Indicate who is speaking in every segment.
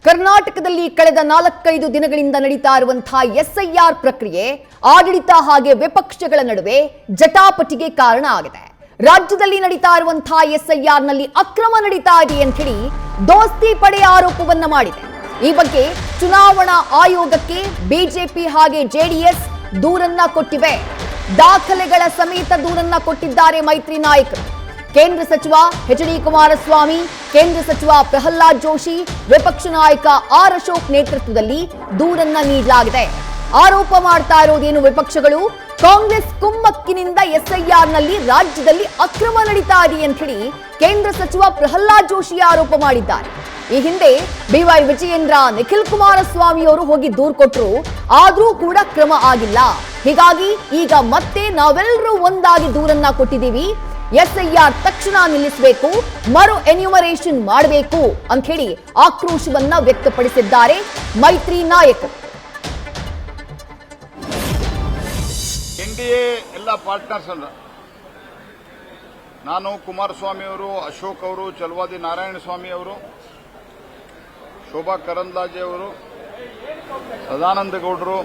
Speaker 1: ಕರ್ನಾಟಕದಲ್ಲಿ ಕಳೆದ 4-5 ದಿನಗಳಿಂದ ನಡೀತಾ ಇರುವಂತಹ ಎಸ್ಐಆರ್ ಪ್ರಕ್ರಿಯೆ ಆಡಳಿತ ಹಾಗೆ ವಿಪಕ್ಷಗಳ ನಡುವೆ ಜಟಾಪಟಿಗೆ ಕಾರಣ ಆಗಿದೆ. ರಾಜ್ಯದಲ್ಲಿ ನಡೀತಾ ಇರುವಂತಹ ಎಸ್ಐಆರ್ ನಲ್ಲಿ ಅಕ್ರಮ ನಡೀತಾ ಇದೆ ಅಂತ ಹೇಳಿ ದೋಸ್ತಿ ಪಡೆ ಆರೋಪವನ್ನ ಮಾಡಿದೆ. ಈ ಬಗ್ಗೆ ಚುನಾವಣಾ ಆಯೋಗಕ್ಕೆ ಬಿಜೆಪಿ ಹಾಗೆ ಜೆಡಿಎಸ್ ದೂರನ್ನ ಕೊಟ್ಟಿವೆ. ದಾಖಲೆಗಳ ಸಮೇತ ದೂರನ್ನ ಕೊಟ್ಟಿದ್ದಾರೆ ಮೈತ್ರಿ ನಾಯಕರು. ಕೇಂದ್ರ ಸಚಿವ ಎಚ್.ಡಿ. ಕುಮಾರಸ್ವಾಮಿ, ಕೇಂದ್ರ ಸಚಿವ ಪ್ರಹ್ಲಾದ್ ಜೋಶಿ, ವಿಪಕ್ಷ ನಾಯಕ ಆರ್ ಅಶೋಕ್ ನೇತೃತ್ವದಲ್ಲಿ ದೂರನ್ನ ನೀಡಲಾಗಿದೆ. ಆರೋಪ ಮಾಡ್ತಾ ಇರೋದೇನು ವಿಪಕ್ಷಗಳು, ಕಾಂಗ್ರೆಸ್ ಕುಮ್ಮಕ್ಕಿನಿಂದ ಎಸ್ಐಆರ್ ನಲ್ಲಿ ರಾಜ್ಯದಲ್ಲಿ ಅಕ್ರಮ ನಡೀತಾ ಇದೆ ಅಂತ ಹೇಳಿ ಕೇಂದ್ರ ಸಚಿವ ಪ್ರಹ್ಲಾದ್ ಜೋಶಿ ಆರೋಪ ಮಾಡಿದ್ದಾರೆ. ಈ ಹಿಂದೆ ಬಿವೈ ವಿಜಯೇಂದ್ರ, ನಿಖಿಲ್ ಕುಮಾರಸ್ವಾಮಿ ಅವರು ಹೋಗಿ ದೂರು ಕೊಟ್ಟರು, ಆದ್ರೂ ಕೂಡ ಕ್ರಮ ಆಗಿಲ್ಲ. ಹೀಗಾಗಿ ಈಗ ಮತ್ತೆ ನಾವೆಲ್ಲರೂ ಒಂದಾಗಿ ದೂರನ್ನ ಕೊಟ್ಟಿದ್ದೀವಿ. ಎಸ್ಐಆರ್ ತಕ್ಷಣ ನಿಲ್ಲಿಸಬೇಕು, ಮರು ಎನ್ಯುಮರೇಷನ್ ಮಾಡಬೇಕು ಅಂತ ಹೇಳಿ ಆಕ್ರೋಶವನ್ನ ವ್ಯಕ್ತಪಡಿಸಿದ್ದಾರೆ ಮೈತ್ರಿ ನಾಯಕರು.
Speaker 2: ಎನ್ಡಿಎ ಎಲ್ಲ ಪಾರ್ಟ್ನರ್ಸ್ ಅಲ್ಲ, ನಾನು ಕುಮಾರಸ್ವಾಮಿ ಅವರು, ಅಶೋಕ್ ಅವರು, ಚಲವಾದಿ ನಾರಾಯಣ ಸ್ವಾಮಿ ಅವರು, ಶೋಭಾ ಕರಂದ್ಲಾಜೆ ಅವರು, ಸದಾನಂದ ಗೌಡರು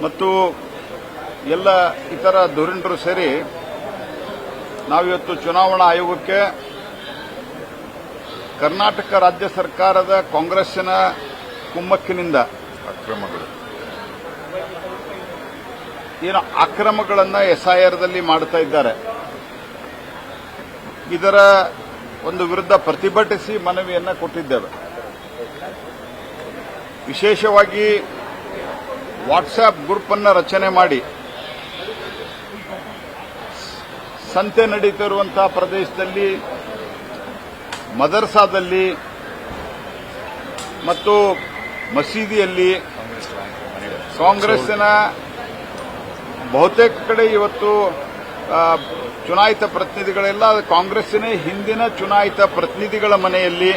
Speaker 2: ಮತ್ತು ಎಲ್ಲ ಇತರ ಧುರೀಣರು ಸೇರಿ ನಾವಿವತ್ತು ಚುನಾವಣಾ ಆಯೋಗಕ್ಕೆ ಕರ್ನಾಟಕ ರಾಜ್ಯ ಸರ್ಕಾರದ ಕಾಂಗ್ರೆಸ್ಸಿನ ಕುಮ್ಮಕ್ಕಿನಿಂದ ಏನು ಅಕ್ರಮಗಳನ್ನು ಎಸ್ಐಆರ್ದಲ್ಲಿ ಮಾಡ್ತಾ ಇದ್ದಾರೆ, ಇದರ ಒಂದು ವಿರುದ್ಧ ಪ್ರತಿಭಟಿಸಿ ಮನವಿಯನ್ನು ಕೊಟ್ಟಿದ್ದೇವೆ. ವಿಶೇಷವಾಗಿ ವಾಟ್ಸ್ಆಪ್ ಗ್ರೂಪ್ ಅನ್ನು ರಚನೆ ಮಾಡಿ ಸಂತೆ ನಡೀತಿರುವಂತಹ ಪ್ರದೇಶದಲ್ಲಿ, ಮದರ್ಸಾದಲ್ಲಿ ಮತ್ತು ಮಸೀದಿಯಲ್ಲಿ ಕಾಂಗ್ರೆಸ್ಸಿನ ಬಹುತೇಕ ಕಡೆ ಇವತ್ತು ಚುನಾಯಿತ ಪ್ರತಿನಿಧಿಗಳೆಲ್ಲ ಕಾಂಗ್ರೆಸ್ಸಿನ ಹಿಂದಿನ ಚುನಾಯಿತ ಪ್ರತಿನಿಧಿಗಳ ಮನೆಯಲ್ಲಿ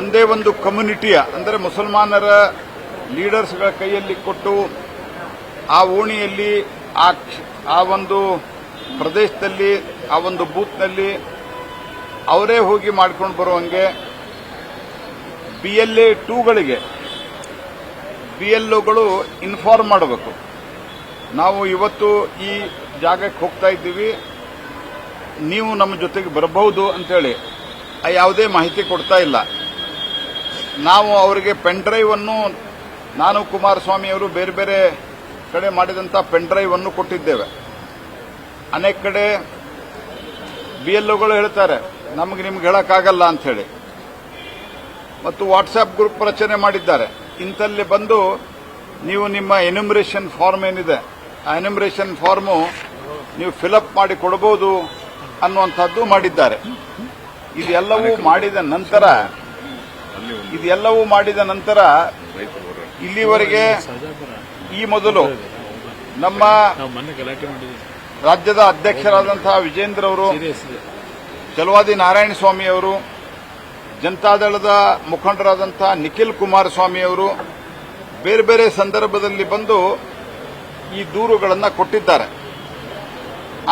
Speaker 2: ಒಂದೇ ಒಂದು ಕಮ್ಯುನಿಟಿಯ ಅಂದರೆ ಮುಸಲ್ಮಾನರ ಲೀಡರ್ಸ್ಗಳ ಕೈಯಲ್ಲಿ ಕೊಟ್ಟು ಆ ಓಣಿಯಲ್ಲಿ ಆ ಒಂದು ಪ್ರದೇಶದಲ್ಲಿ ಆ ಒಂದು ಬೂತ್ನಲ್ಲಿ ಅವರೇ ಹೋಗಿ ಮಾಡ್ಕೊಂಡು ಬರುವಂಗೆ BLA 2ಗಳಿಗೆ BLOಗಳು ಇನ್ಫಾರ್ಮ್ ಮಾಡಬೇಕು. ನಾವು ಇವತ್ತು ಈ ಜಾಗಕ್ಕೆ ಹೋಗ್ತಾ ಇದ್ದೀವಿ, ನೀವು ನಮ್ಮ ಜೊತೆಗೆ ಬರಬಹುದು ಅಂತೇಳಿ ಯಾವುದೇ ಮಾಹಿತಿ ಕೊಡ್ತಾ ಇಲ್ಲ. ನಾವು ಅವರಿಗೆ ಪೆನ್ ಡ್ರೈವ್ ಅನ್ನು, ನಾನು ಕುಮಾರಸ್ವಾಮಿ ಅವರು ಬೇರೆ ಬೇರೆ ಕಡೆ ಮಾಡಿದಂಥ ಪೆನ್ ಡ್ರೈವ್ ಅನ್ನು ಕೊಟ್ಟಿದ್ದೇವೆ. ಅನೇಕ ಕಡೆ BLOಗಳು ಹೇಳ್ತಾರೆ ನಮಗೆ ನಿಮ್ಗೆ ಹೇಳಕ್ಕಾಗಲ್ಲ ಅಂತ ಹೇಳಿ, ಮತ್ತು ವಾಟ್ಸ್ಆಪ್ ಗ್ರೂಪ್ ರಚನೆ ಮಾಡಿದ್ದಾರೆ. ಇಂಥಲ್ಲಿ ಬಂದು ನೀವು ನಿಮ್ಮ ಎನ್ಯುಮರೇಷನ್ ಫಾರ್ಮ್ ಏನಿದೆ ಆ ಎನ್ಯುಮರೇಷನ್ ಫಾರ್ಮು ನೀವು ಫಿಲಪ್ ಮಾಡಿ ಕೊಡಬಹುದು ಅನ್ನುವಂಥದ್ದು ಮಾಡಿದ್ದಾರೆ. ಇದೆಲ್ಲವೂ ಮಾಡಿದ ನಂತರ ಇಲ್ಲಿವರೆಗೆ ಈ ಮೊದಲು ನಮ್ಮ ರಾಜ್ಯದ ಅಧ್ಯಕ್ಷರಾದಂತಹ ವಿಜೇಂದ್ರ ಅವರು, ಚಲವಾದಿ ನಾರಾಯಣ ಸ್ವಾಮಿ ಅವರು, ಜನತಾದಳದ ಮುಖಂಡರಾದಂತಹ ನಿಖಿಲ್ ಕುಮಾರಸ್ವಾಮಿ ಅವರು ಬೇರೆ ಬೇರೆ ಸಂದರ್ಭದಲ್ಲಿ ಬಂದು ಈ ದೂರುಗಳನ್ನು ಕೊಟ್ಟಿದ್ದಾರೆ.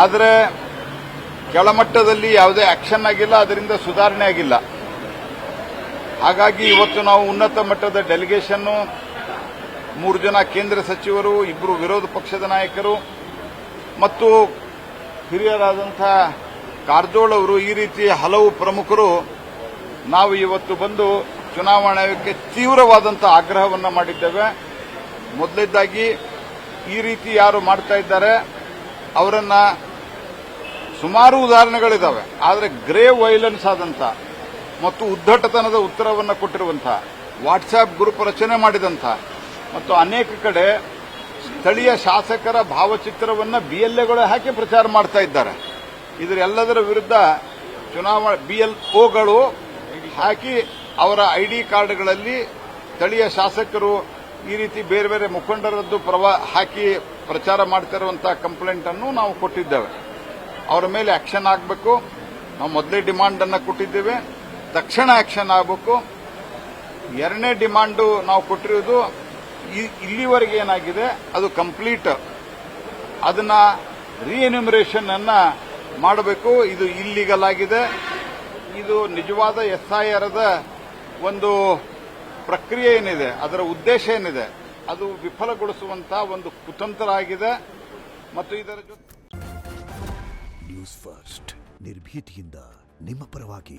Speaker 2: ಆದರೆ ಕೆಳಮಟ್ಟದಲ್ಲಿ ಯಾವುದೇ ಆಕ್ಷನ್ ಆಗಿಲ್ಲ, ಅದರಿಂದ ಸುಧಾರಣೆ ಆಗಿಲ್ಲ. ಹಾಗಾಗಿ ಇವತ್ತು ನಾವು ಉನ್ನತ ಮಟ್ಟದ ಡೆಲಿಗೇಷನ್ನು, 3 ಜನ ಕೇಂದ್ರ ಸಚಿವರು, 2 ವಿರೋಧ ಪಕ್ಷದ ನಾಯಕರು ಮತ್ತು ಹಿರಿಯರಾದಂತಹ ಕಾರಜೋಳ ಅವರು, ಈ ರೀತಿ ಹಲವು ಪ್ರಮುಖರು ನಾವು ಇವತ್ತು ಬಂದು ಚುನಾವಣಾ ಆಯೋಗಕ್ಕೆ ತೀವ್ರವಾದಂತಹ ಆಗ್ರಹವನ್ನು ಮಾಡಿದ್ದೇವೆ. ಮೊದಲನೇದಾಗಿ ಈ ರೀತಿ ಯಾರು ಮಾಡ್ತಾ ಇದ್ದಾರೆ ಅವರನ್ನ, ಸುಮಾರು ಉದಾಹರಣೆಗಳಿದ್ದಾವೆ, ಆದರೆ ಗ್ರೇವ್ ವೈಲೆನ್ಸ್ ಆದಂಥ ಮತ್ತು ಉದ್ದಟತನದ ಉತ್ತರವನ್ನು ಕೊಟ್ಟಿರುವಂಥ, ವಾಟ್ಸ್ಆಪ್ ಗ್ರೂಪ್ ರಚನೆ ಮಾಡಿದಂಥ ಮತ್ತು ಅನೇಕ ಕಡೆ ಸ್ಥಳೀಯ ಶಾಸಕರ ಭಾವಚಿತ್ರವನ್ನು BLAಗಳು ಹಾಕಿ ಪ್ರಚಾರ ಮಾಡ್ತಾ ಇದ್ದಾರೆ. ಇದರೆಲ್ಲದರ ವಿರುದ್ಧ BLOಗಳು ಹಾಕಿ ಅವರ ID ಕಾರ್ಡ್ಗಳಲ್ಲಿ ಸ್ಥಳೀಯ ಶಾಸಕರು ಈ ರೀತಿ ಬೇರೆ ಬೇರೆ ಮುಖಂಡರದ್ದು ಹಾಕಿ ಪ್ರಚಾರ ಮಾಡ್ತಿರುವಂತಹ ಕಂಪ್ಲೇಂಟ್ ಅನ್ನು ನಾವು ಕೊಟ್ಟಿದ್ದೇವೆ. ಅವರ ಮೇಲೆ ಆಕ್ಷನ್ ಆಗಬೇಕು. ನಾವು ಮೊದಲೇ ಡಿಮಾಂಡ್ ಅನ್ನು ಕೊಟ್ಟಿದ್ದೇವೆ, ತಕ್ಷಣ ಆಕ್ಷನ್ ಆಗಬೇಕು. ಎರಡನೇ ಡಿಮಾಂಡು ನಾವು ಕೊಟ್ಟಿರುವುದು, ಇಲ್ಲಿವರೆಗೆ ಏನಾಗಿದೆ ಅದು ಕಂಪ್ಲೀಟ್, ಅದನ್ನ ರೀಎನ್ಯುಮರೇಷನ್ ಅನ್ನ ಮಾಡಬೇಕು. ಇದು ಇಲ್ಲಿಗಲ್ ಆಗಿದೆ. ಇದು ನಿಜವಾದ SIRದ ಒಂದು ಪ್ರಕ್ರಿಯೆ ಏನಿದೆ, ಅದರ ಉದ್ದೇಶ ಏನಿದೆ, ಅದು ವಿಫಲಗೊಳಿಸುವಂತಹ ಒಂದು ಕುತಂತ್ರ ಆಗಿದೆ. ಮತ್ತು ಇದರ ಜೊತೆ
Speaker 3: ನ್ಯೂಸ್ ಫಸ್ಟ್ ನಿರ್ಭೀತಿಯಿಂದ ನಿಮ್ಮ ಪರವಾಗಿ.